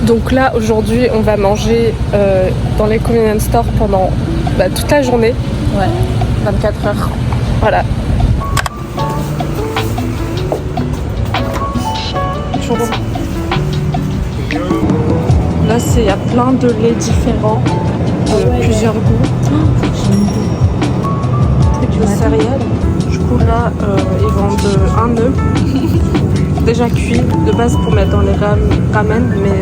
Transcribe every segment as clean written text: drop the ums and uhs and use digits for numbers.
Donc là, aujourd'hui, on va manger dans les convenience stores pendant toute la journée. Ouais, 24 heures. Voilà. Toujours bon. Là, il y a plein de laits différents, plusieurs goûts. De céréales. Du coup, là, ils vendent un œuf déjà cuit de base pour mettre dans les ramen, mais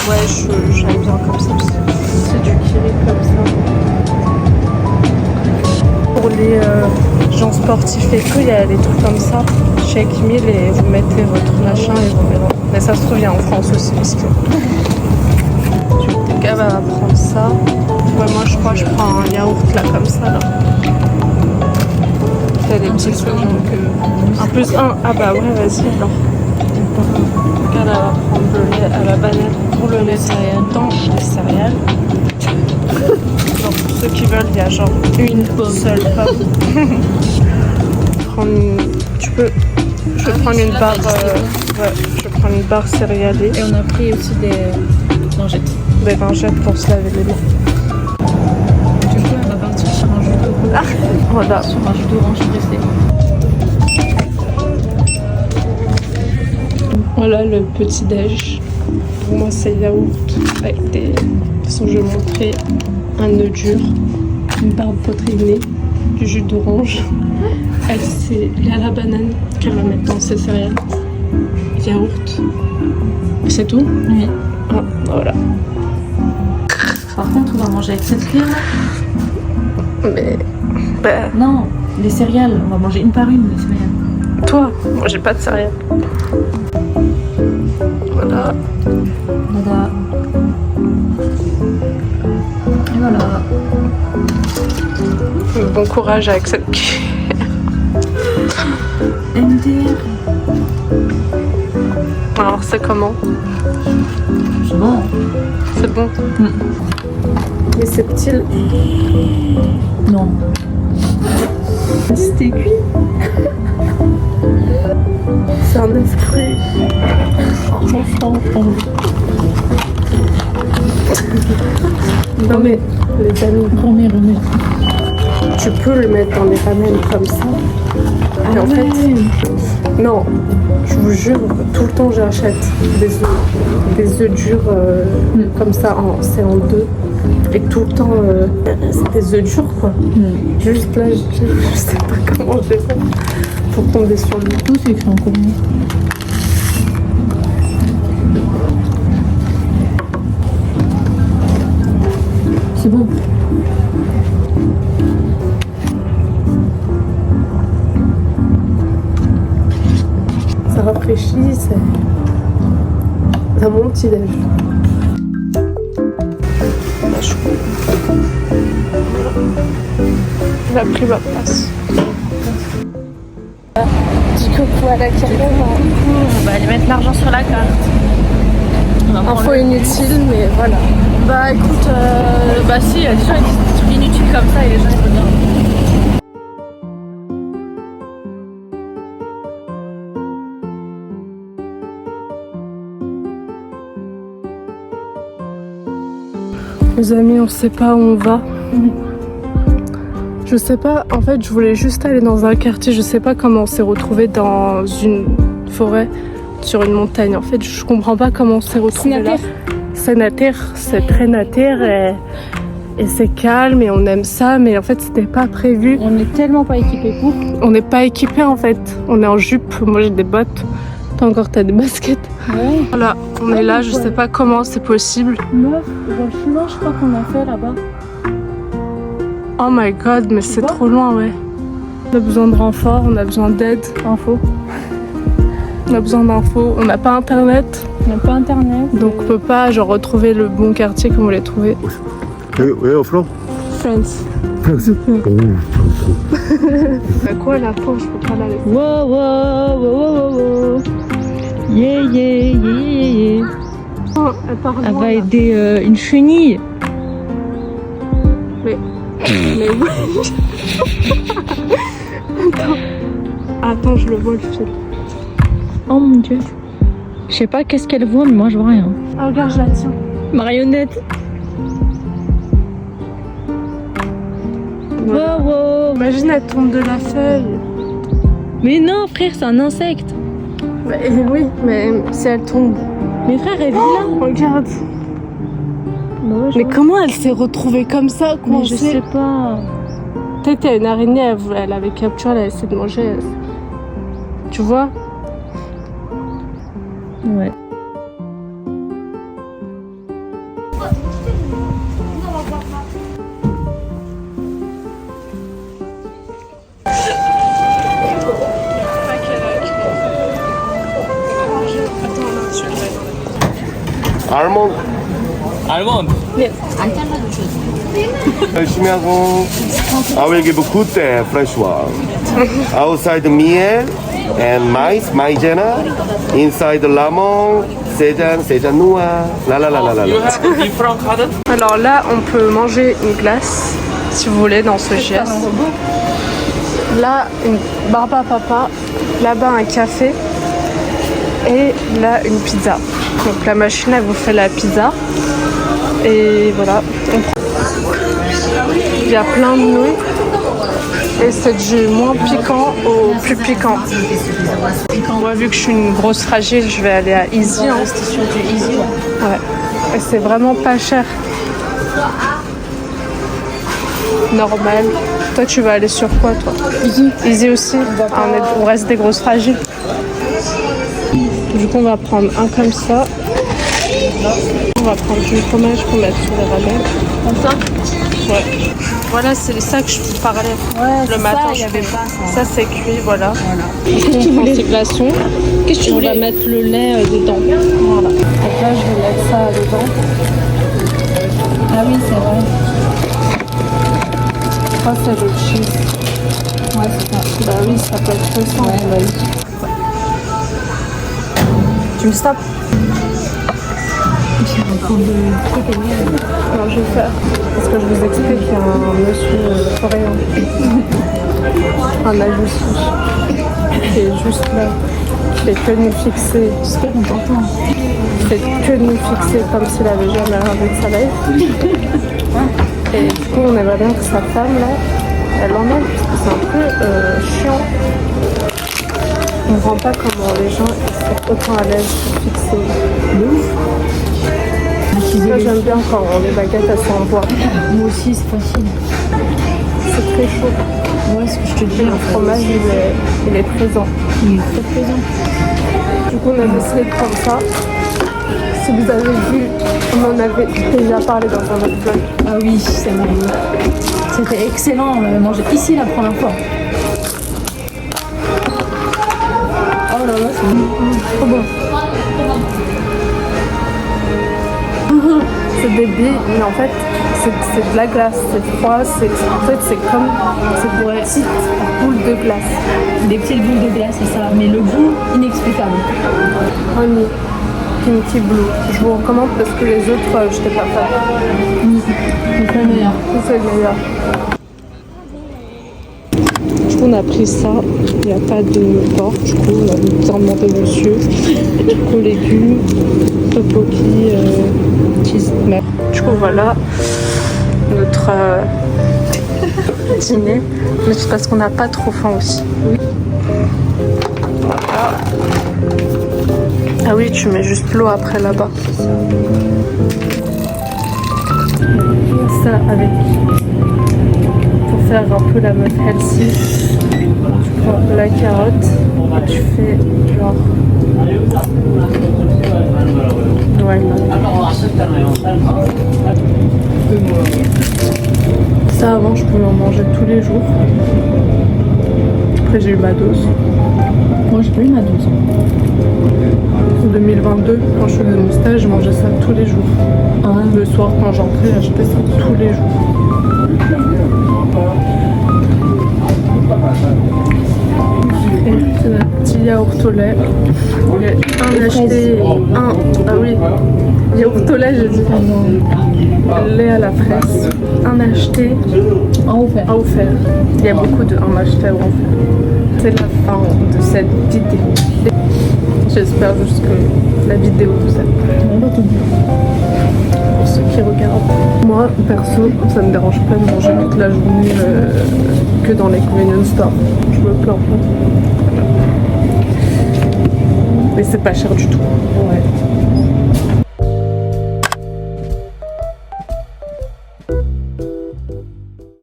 ouais, j'aime bien comme ça. C'est du kiri comme ça. Pour les gens sportifs et tout, il y a des trucs comme ça. Shake meal et vous mettez votre machin et vous mélangez. Mais ça se trouve, il y a en France aussi, parce que Gab va prendre ça. Ouais, moi je crois que je prends un yaourt là comme ça là. T'as des petits trucs donc 1 plus 1. Ah bah ouais, vas-y alors. Gab va prendre le lait à la banane pour le lait dans les céréales. Genre pour ceux qui veulent, il y a genre une seule pomme. Je vais prendre une barre. Je vais prendre une barre céréalée. Et on a pris aussi des lingettes. Des lingettes pour se laver les mains. Du coup, on va partir sur un jus d'orange. Voilà. Sur un jus d'orange pressé. Voilà le petit déj. Pour moi, c'est yaourt avec des. De toute façon, je vais montrer un œuf dur, une barre protéinée, du jus d'orange. Elle, c'est lait à la banane qu'elle va mettre dans ses céréales. Yaourt. C'est tout? Oui. Ah, voilà. Par contre, on va manger avec cette crème. Mais. Non, les céréales. On va manger une par une, les céréales. Toi, moi j'ai pas de céréales. Voilà. Voilà. Et voilà. Bon courage avec cette cuillère. MDR. Alors c'est comment? C'est bon. C'est bon. Mais c'est petit. Non. C'était cuit. C'est un œuf cru. Non mais les amis, Remets. tu peux le mettre dans les ramen comme ça. Et en fait, non, je vous jure, tout le temps j'achète des œufs durs comme ça, c'est en deux. Et tout le temps, c'est des œufs durs quoi. Juste là, je sais pas comment j'ai fait pour tomber sur lui. Tout c'est écrit en combien? C'est bon. Ça rafraîchit, c'est mon petit déj. Il a pris ma place. Du coucou à la Karine. On va aller mettre l'argent sur la carte. Info inutile, mais voilà. Bah écoute, si, il y a des gens qui disent des trucs inutiles comme ça et les gens ils regardent. Les amis, on sait pas où on va. Je sais pas, en fait, je voulais juste aller dans un quartier. Je sais pas comment on s'est retrouvé dans une forêt, sur une montagne. En fait, je comprends pas comment on s'est retrouvé là. C'est nature, c'est très nature et c'est calme et on aime ça, mais en fait, c'était pas prévu. On est tellement pas équipés pour. On n'est pas équipé en fait. On est en jupe, moi j'ai des bottes. Toi encore, t'as des baskets. Ouais. Voilà, on est là, je sais pas comment c'est possible. Meuf, dans le chemin, je crois qu'on a fait là-bas. Oh my god, mais c'est trop loin, ouais. On a besoin de renfort, on a besoin d'aide. Info. On a besoin d'infos, on n'a pas internet. On n'a pas internet. Donc on peut pas genre retrouver le bon quartier comme on l'a trouvé. Oui, au flanc. France. Bah quoi la peau, je peux pas la laisser. Wow. Yeah. Oh, elle part Elle loin, va là. aider une chenille. Mais oui. Attends, je le vois le fil. Oh mon dieu. Je sais pas qu'est-ce qu'elle voit, mais moi je vois rien. Ah, regarde, je la tiens. Marionnette. Wow, wow. Imagine, elle tombe de la feuille. Mais non, frère, c'est un insecte. Oui, mais si elle tombe. Mais frère, elle vit là. Regarde. Bah ouais, Mais comment elle s'est retrouvée comme ça, mais je sais pas. Peut-être qu'il y a une araignée, elle avait capturé, elle a essayé de manger. Tu vois? Ouais. 알몬드 알몬드. 열심히 하고. I will give a good day, fresh one. Outside miel and mais, maïzena. Inside lemon, seitan noix. La la la la la. You have the different color? Alors là, on peut manger une glace, si vous voulez, dans ce geste. Là, une barbe à papa. Là-bas, un café. Et là, une pizza. Donc la machine, elle vous fait la pizza. Et voilà. Il y a plein de nouilles. Et c'est du moins piquant au plus piquant. Moi, vu que je suis une grosse fragile, je vais aller à Easy. Hein. Ouais. Et c'est vraiment pas cher. Normal. Toi, tu vas aller sur quoi, toi? Easy. Easy aussi. On reste des grosses fragiles. Du coup, on va prendre un comme ça. On va prendre du fromage pour mettre sur les radeaux. Comme ça? Ouais. Voilà, c'est ça que je vous parlais. Ouais, le matin, ça, il y avait pas ça. C'est cuit, voilà. Qu'est-ce que tu voulais? Ces glaçons. Qu'est-ce que tu On voulais? va mettre le lait dedans. Voilà. Donc là, je vais mettre ça dedans. Ah oui, c'est vrai. Ça, c'est le cheese. Ouais, c'est ça. Bah oui, ça peut être ça. Ouais, vas-y. Tu me stoppes? Alors, je vais faire. Parce que je vous explique qu'il y a un monsieur coréen. Un ajustif. Qui est juste là. Qui fait que nous fixer. J'espère qu'on t'entend. Fait que nous fixer comme s'il avait jamais rien vu de sa life. Et du coup, on aimerait bien que sa femme, là, elle l'emmène. Parce que c'est un peu chiant. On ne rend pas comment les gens sont autant à l'aise pour fixer. Moi, j'aime bien quand les baguettes, elles sont en bois. Moi aussi, c'est facile. C'est très chaud. Ouais, ce que je te dis. Le fromage, il est présent. Il est très présent. Du coup, on a décidé de prendre ça. Si vous avez vu, on en avait déjà parlé dans un autre vlog. Ah oui, c'est vrai. C'était excellent. On l'avait mangé ici la première fois. Oh là là, c'est bon. Trop bon. C'est des billes, mais en fait, c'est de la glace. C'est froid. En fait, c'est comme des petites boules de glace. Des petites boules de glace, c'est ça. Mais le goût, inexplicable. Honey, Pinky Blue. Je vous recommande parce que les autres, je n'étais pas fan. C'est le meilleur. C'est le meilleur. Du coup, on a pris ça. Il n'y a pas de porc. Du coup, on a bien demandé au monsieur. Du coup, légumes, tteokbokki, cheese. Du coup, voilà notre dîner. Mais c'est parce qu'on n'a pas trop faim aussi. Voilà. Ah oui, tu mets juste l'eau après là-bas. Ça avec... Pour faire un peu la meuf healthy, tu prends la carotte et tu fais genre... Ouais, non. Ça avant je pouvais en manger tous les jours. Après j'ai eu ma dose. Moi, j'ai pas eu ma dose. En 2022, quand je faisais mon stage, je mangeais ça tous les jours. Ah. Le soir quand j'entrais, j'achetais ça tous les jours. Et c'est un petit yaourt au lait. Un acheté, un... Ah oui, yaourt au lait, j'ai dit. Lait à la fraise. Un acheté, En offert. un offert. Il y a beaucoup de un acheté ou offert. C'est la fin de cette idée. J'espère juste que la vidéo vous aide. Pour ceux qui regardent. Moi, perso, ça me dérange pas de manger toute la journée que dans les convenience stores. Je me plains pas. Mais c'est pas cher du tout. Ouais.